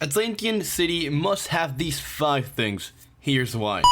Atlantian City must have these 5 things. Here's why.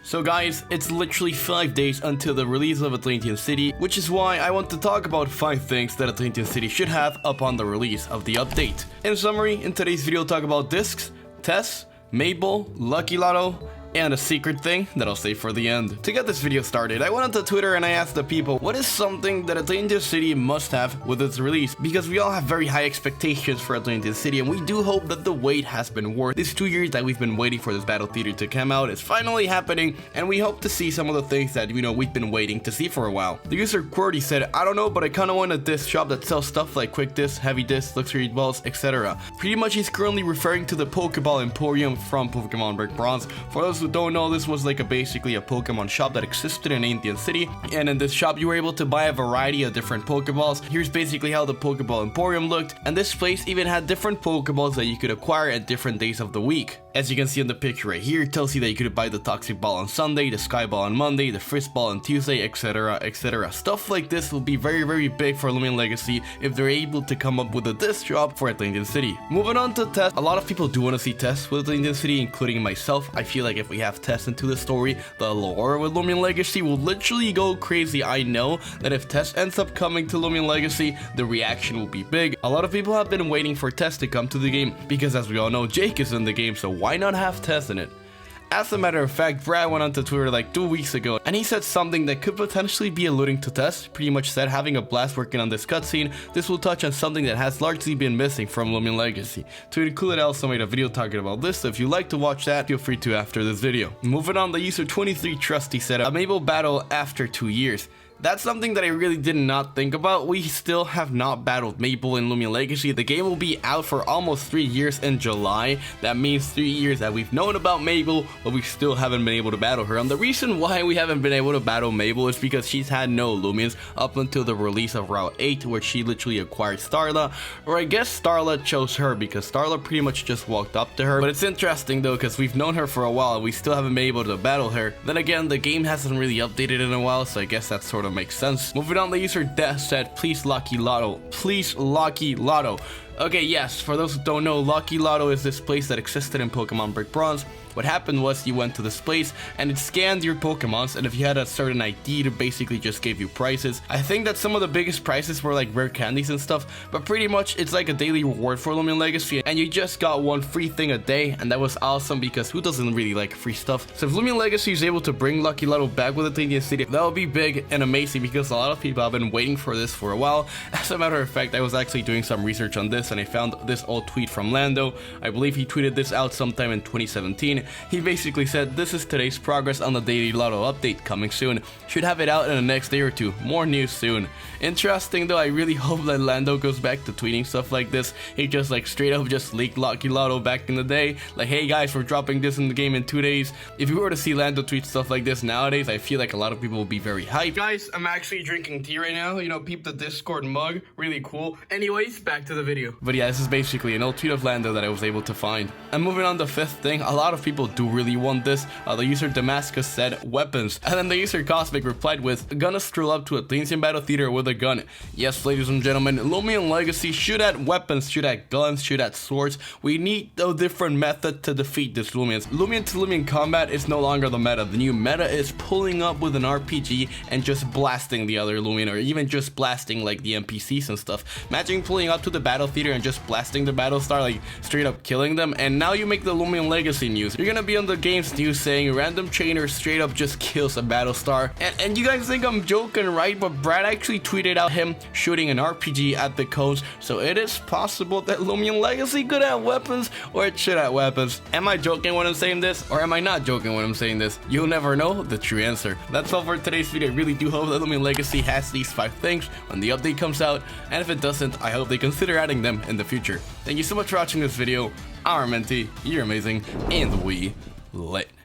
So guys, it's literally 5 days until the release of Atlantian City, which is why I want to talk about 5 things that Atlantian City should have upon the release of the update. In summary, in today's video I'll talk about discs, tests, Mabel, Lucky Lotto, and a secret thing that I'll save for the end. To get this video started, I went onto Twitter and I asked the people, what is something that Atlantian City must have with its release? Because we all have very high expectations for Atlantian City, and we do hope that the wait has been worth. These 2 years that we've been waiting for this battle theater to come out is finally happening, and we hope to see some of the things that, we've been waiting to see for a while. The user Qwerty said, I don't know, but I kinda want a disc shop that sells stuff like quick discs, heavy discs, luxury balls, etc. Pretty much he's currently referring to the Pokeball Emporium from Pokemon Brick Bronze. For those who don't know, this was like basically a Pokemon shop that existed in Atlantian City, and in this shop you were able to buy a variety of different Pokeballs. Here's basically how the Pokeball Emporium looked, and this place even had different Pokeballs that you could acquire at different days of the week. As you can see in the picture right here, it tells you that you could buy the Toxic Ball on Sunday, the Sky Ball on Monday, the Frisk Ball on Tuesday, etc, etc. Stuff like this will be very big for Lumion Legacy if they're able to come up with a disc shop for Atlantian City. Moving on to tests, a lot of people do want to see tests with Atlantian City, including myself. I feel like if we have tests into the story, the lore with Lumion Legacy will literally go crazy. I know that if Test ends up coming to Lumion Legacy, the reaction will be big. A lot of people have been waiting for Test to come to the game because, as we all know, Jake is in the game, so why not have Test in it? As a matter of fact, Brad went onto Twitter like 2 weeks ago, and he said something that could potentially be alluding to Test. Pretty much said, having a blast working on this cutscene, this will touch on something that has largely been missing from Lumion Legacy. To include, I also made a video talking about this, so if you'd like to watch that, feel free to after this video. Moving on, the user 23Trusty said, a Mabel battle after 2 years. That's something that I really did not think about. We still have not battled Mabel in Lumion Legacy. The game will be out for almost 3 years in July. That means 3 years that we've known about Mabel, but we still haven't been able to battle her. And the reason why we haven't been able to battle Mabel is because she's had no Lumions up until the release of Route 8, where she literally acquired Starla. Or I guess Starla chose her because Starla pretty much just walked up to her. But it's interesting though, because we've known her for a while and we still haven't been able to battle her. Then again, the game hasn't really updated in a while, so I guess that's sort of makes sense. Moving on, the user Death said, please Lucky Lotto. Please Lucky Lotto. Okay, yes, for those who don't know, Lucky Lotto is this place that existed in Pokemon Brick Bronze. What happened was you went to this place and it scanned your Pokemons, and if you had a certain ID, it basically just gave you prizes. I think that some of the biggest prizes were like rare candies and stuff, but pretty much it's like a daily reward for Lumion Legacy, and you just got one free thing a day, and that was awesome because who doesn't really like free stuff? So if Lumion Legacy is able to bring Lucky Lotto back with Atlantian City, that would be big and amazing because a lot of people have been waiting for this for a while. As a matter of fact, I was actually doing some research on this and I found this old tweet from Lando. I believe he tweeted this out sometime in 2017. He basically said, this is today's progress on the Daily Lotto update, coming soon. Should have it out in the next day or two. More news soon. Interesting though, I really hope that Lando goes back to tweeting stuff like this. He just like straight up just leaked Lucky Lotto back in the day. Like, hey guys, we're dropping this in the game in 2 days. If you were to see Lando tweet stuff like this nowadays, I feel like a lot of people will be very hyped. Guys, I'm actually drinking tea right now. Peep the Discord mug. Really cool. Anyways, back to the video. But yeah, this is basically an old tweet of Lando that I was able to find. And moving on to 5th thing, a lot of people do really want this. The user Damascus said weapons, and then the user Cosmic replied with, gonna stroll up to Atlantian Battle Theater with a gun. Yes, ladies and gentlemen, Lumion Legacy should add weapons, should add guns, should add swords. We need a different method to defeat this Lumions. Lumion to Lumion combat is no longer the meta. The new meta is pulling up with an RPG and just blasting the other Lumion, or even just blasting like the NPCs and stuff. Imagine pulling up to the Battle Theater and just blasting the Battlestar, like straight up killing them. And now you make the Lumion Legacy news. You're gonna be on the game's news saying random trainer straight up just kills a Battlestar. And you guys think I'm joking, right? But Brad actually tweeted out him shooting an RPG at the KOWZ. So it is possible that Lumion Legacy could have weapons, or it should have weapons. Am I joking when I'm saying this, or am I not joking when I'm saying this? You'll never know the true answer. That's all for today's video. I really do hope that Lumion Legacy has these 5 things when the update comes out, and if it doesn't, I hope they consider adding them in the future. Thank you so much for watching this video. Armenti, you're amazing, and we lit.